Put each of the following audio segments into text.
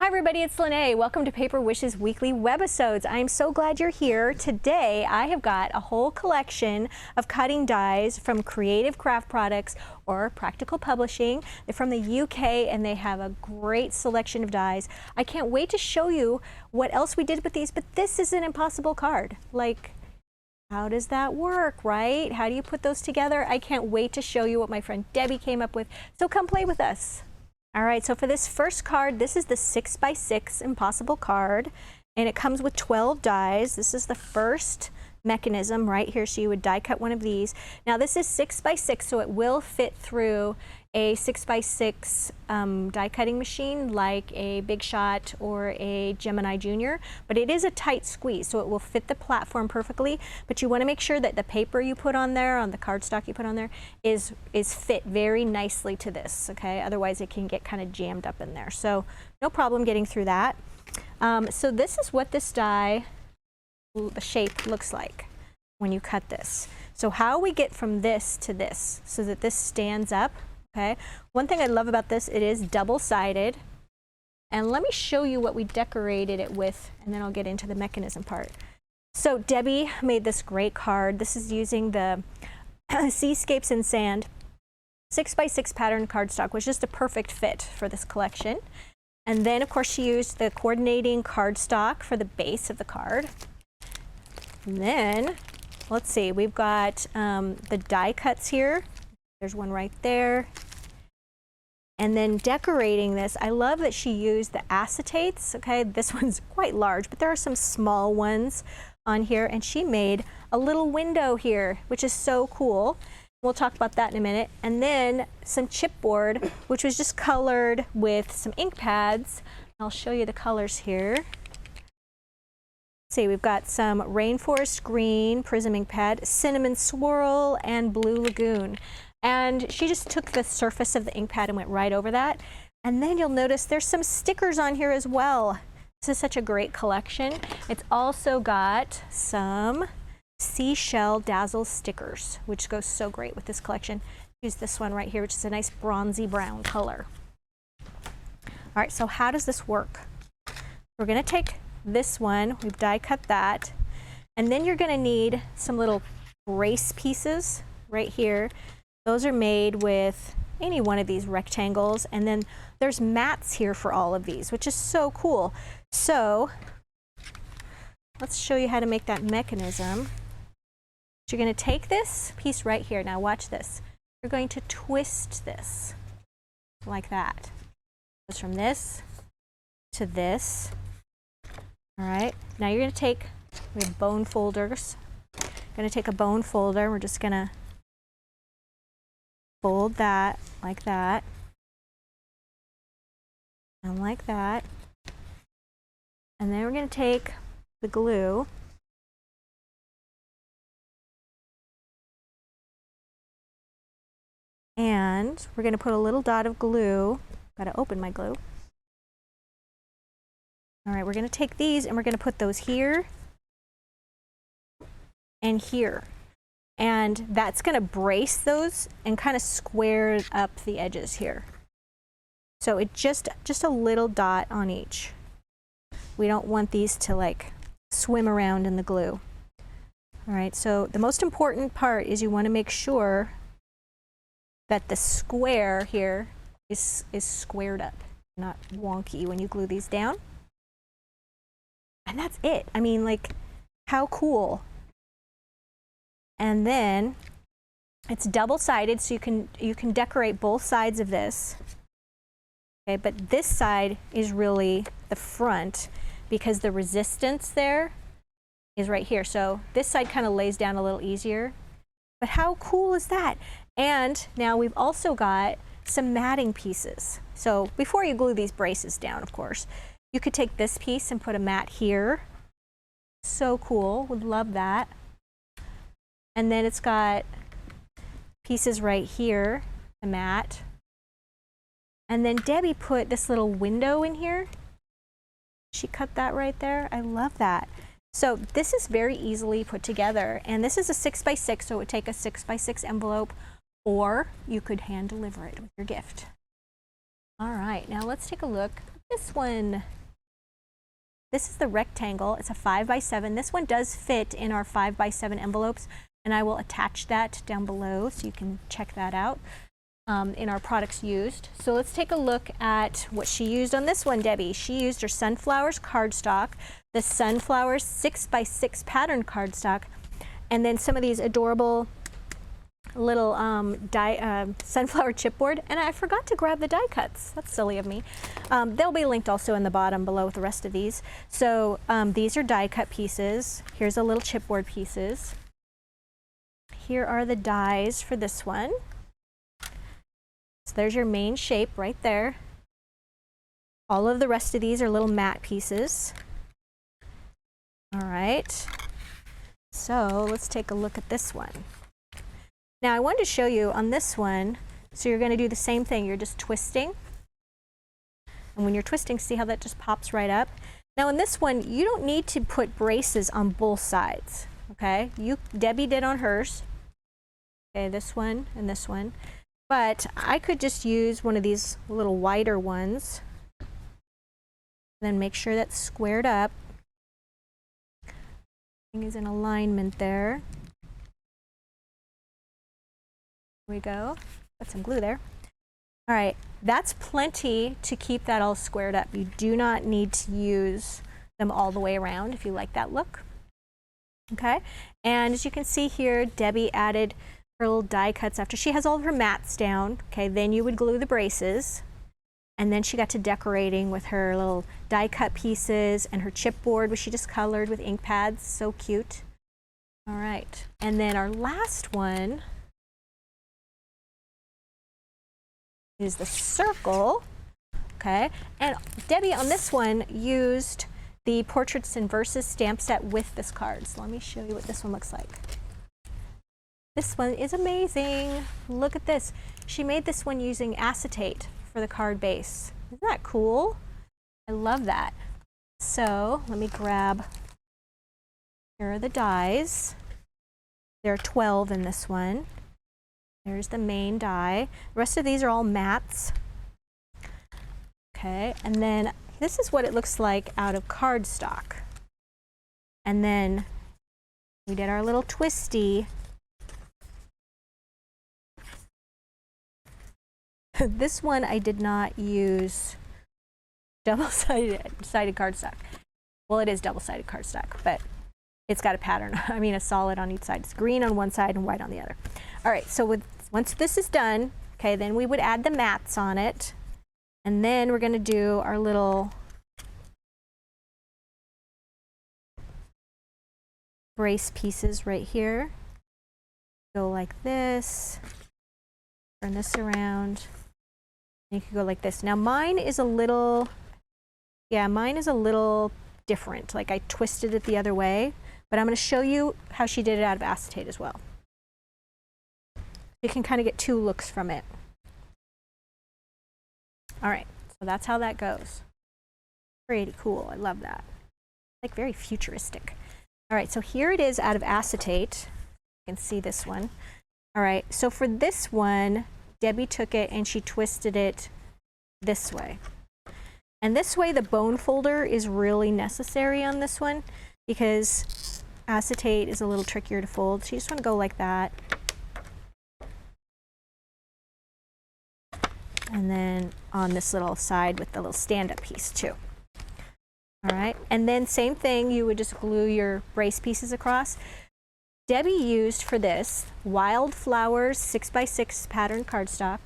everybody, it's Lene. Welcome to Paper Wishes Weekly Webisodes. I'm so glad you're here. Today I have got a whole collection of cutting dies from Creative Craft Products or Practical Publishing. They're from the UK and they have a great selection of dies. I can't wait to show you what else we did with these, but this is an impossible card. Like, how does that work, right? How do you put those together? I can't wait to show you what my friend Debbie came up with. So come play with us. All right, so for this first card, this is the 6x6 Impossible card, and it comes with 12 dies. This is the first mechanism right here, so you would die cut one of these. Now this is 6x6, so it will fit through a 6x6 die cutting machine like a Big Shot or a Gemini Junior, but it is a tight squeeze, so it will fit the platform perfectly. But you want to make sure that the paper you put on there, on the cardstock you put on there, is fit very nicely to this, okay? Otherwise it can get kind of jammed up in there. So no problem getting through that. So this is what this die, the shape looks like when you cut this. So how we get from this to this so that this stands up. Okay, one thing I love about this, it is double-sided, and let me show you what we decorated it with, and then I'll get into the mechanism part. So Debbie made this great card. This is using the Seascapes in Sand 6x6 pattern cardstock, which is just a perfect fit for this collection. And then of course she used the coordinating cardstock for the base of the card. And then let's see, we've got the die cuts here. There's one right there. And then decorating this, I love that she used the acetates. Okay, this one's quite large, but there are some small ones on here, and she made a little window here, which is so cool. We'll talk about that in a minute. And then some chipboard, which was just colored with some ink pads. I'll show you the colors here. See, we've got some Rainforest Green Prism ink pad, Cinnamon Swirl, and Blue Lagoon. And she just took the surface of the ink pad and went right over that. And then you'll notice there's some stickers on here as well. This is such a great collection. It's also got some Seashell Dazzle stickers, which goes so great with this collection. Use this one right here, which is a nice bronzy brown color. All right, so how does this work? We're gonna take this one, we've die cut that, and then you're gonna need some little brace pieces right here. Those are made with any one of these rectangles, and then there's mats here for all of these, which is so cool. So let's show you how to make that mechanism. You're going to take this piece right here. Now watch this. You're going to twist this like that. It goes from this to this. All right. Now you're going to take, we have bone folders. You're going to take a bone folder. We're just going to fold that like that, and like that. And then we're going to take the glue and we're going to put a little dot of glue. Got to open my glue. All right, we're going to take these and we're going to put those here and here. And that's going to brace those and kind of square up the edges here. So it just a little dot on each. We don't want these to like swim around in the glue. All right, so the most important part is you want to make sure that the square here is squared up, not wonky when you glue these down. And that's it. I mean, like, how cool. And then it's double-sided, so you can decorate both sides of this. Okay, but this side is really the front because the resistance there is right here. So this side kind of lays down a little easier. But how cool is that? And now we've also got some matting pieces. So before you glue these braces down, of course, you could take this piece and put a mat here. So cool, would love that. And then it's got pieces right here, the mat. And then Debbie put this little window in here. She cut that right there. I love that. So this is very easily put together. And this is a 6x6, so it would take a 6x6 envelope, or you could hand deliver it with your gift. All right, now let's take a look at this one. This is the rectangle. It's a 5x7. This one does fit in our 5x7 envelopes, and I will attach that down below so you can check that out in our products used. So let's take a look at what she used on this one, Debbie. She used her Sunflowers cardstock, the Sunflowers 6x6 pattern cardstock, and then some of these adorable little sunflower chipboard, and I forgot to grab the die cuts. That's silly of me. They'll be linked also in the bottom below with the rest of these. So these are die cut pieces. Here's a little chipboard pieces. Here are the dies for this one. So there's your main shape right there. All of the rest of these are little matte pieces. All right. So let's take a look at this one. Now I wanted to show you on this one, so you're going to do the same thing. You're just twisting. And when you're twisting, see how that just pops right up? Now in this one, you don't need to put braces on both sides, okay? Debbie did on hers. Okay, this one and this one. But I could just use one of these little wider ones. Then make sure that's squared up. Everything is in alignment there. Here we go. Put some glue there. All right, that's plenty to keep that all squared up. You do not need to use them all the way around if you like that look. Okay, and as you can see here, Debbie added her little die cuts after she has all of her mats down. Okay, then you would glue the braces. And then she got to decorating with her little die cut pieces and her chipboard, which she just colored with ink pads. So cute. All right, and then our last one is the circle. Okay, and Debbie on this one used the Portraits and Verses stamp set with this card. So let me show you what this one looks like. This one is amazing. Look at this. She made this one using acetate for the card base. Isn't that cool? I love that. So let me grab, here are the dies. There are 12 in this one. There's the main die. The rest of these are all mats. Okay, and then this is what it looks like out of cardstock. And then we did our little twisty. This one I did not use double-sided cardstock. Well, it is double-sided cardstock, but it's got a pattern, I mean a solid on each side. It's green on one side and white on the other. All right, so once this is done, okay, then we would add the mats on it. And then we're gonna do our little brace pieces right here. Go like this, turn this around. You can go like this. Now mine is a little different. Like I twisted it the other way, but I'm going to show you how she did it out of acetate as well. You can kind of get two looks from it. All right, so that's how that goes. Pretty cool. I love that. Like very futuristic. All right, so here it is out of acetate. You can see this one. All right, so for this one, Debbie took it and she twisted it this way. And this way the bone folder is really necessary on this one because acetate is a little trickier to fold. So you just want to go like that. And then on this little side with the little stand-up piece too. All right, and then same thing, you would just glue your brace pieces across. Debbie used for this Wildflowers 6x6 pattern cardstock.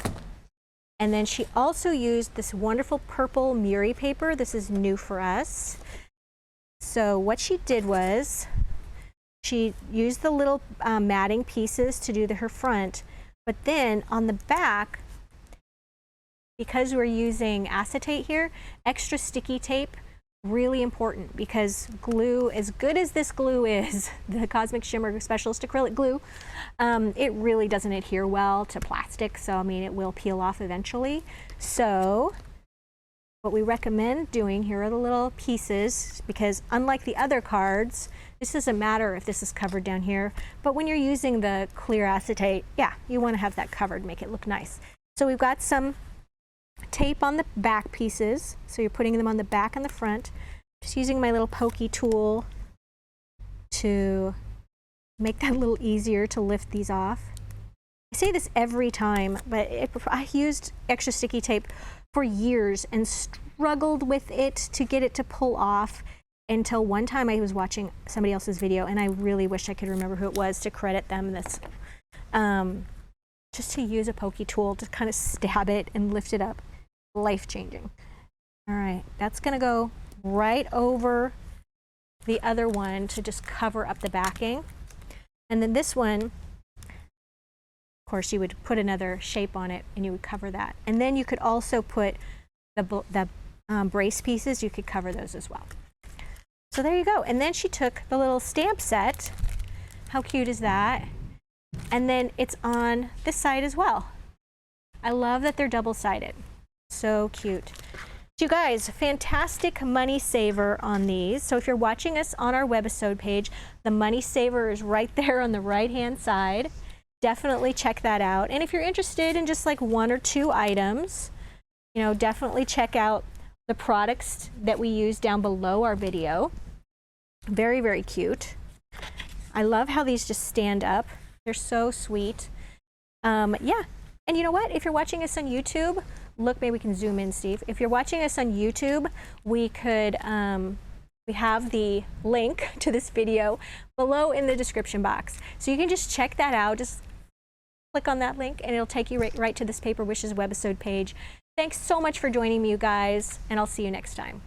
And then she also used this wonderful purple Muri paper. This is new for us. So what she did was she used the little matting pieces to do her front. But then on the back, because we're using acetate here, extra sticky tape. Really important because glue, as good as this glue is, the Cosmic Shimmer Specialist Acrylic Glue, it really doesn't adhere well to plastic, so I mean it will peel off eventually. So what we recommend doing, here are the little pieces, because unlike the other cards, this doesn't matter if this is covered down here, but when you're using the clear acetate, yeah, you want to have that covered, make it look nice. So we've got some tape on the back pieces, so you're putting them on the back and the front. Just using my little pokey tool to make that a little easier to lift these off. I say this every time, but I used extra sticky tape for years and struggled with it to get it to pull off until one time I was watching somebody else's video, and I really wish I could remember who it was to credit them this. Just to use a pokey tool to kind of stab it and lift it up. Life-changing. All right, that's gonna go right over the other one to just cover up the backing. And then this one, of course, you would put another shape on it and you would cover that. And then you could also put the brace pieces, you could cover those as well. So there you go. And then she took the little stamp set. How cute is that? And then it's on this side as well. I love that they're double-sided. So cute. You guys, fantastic money saver on these. So if you're watching us on our Webisode page, the money saver is right there on the right-hand side. Definitely check that out. And if you're interested in just like 1 or 2 items, you know, definitely check out the products that we use down below our video. Very, very cute. I love how these just stand up. They're so sweet. Yeah, and you know what? If you're watching us on YouTube, look, maybe we can zoom in, Steve. If you're watching us on YouTube, we could, we have the link to this video below in the description box. So you can just check that out. Just click on that link and it'll take you right to this Paper Wishes Webisode page. Thanks so much for joining me, you guys, and I'll see you next time.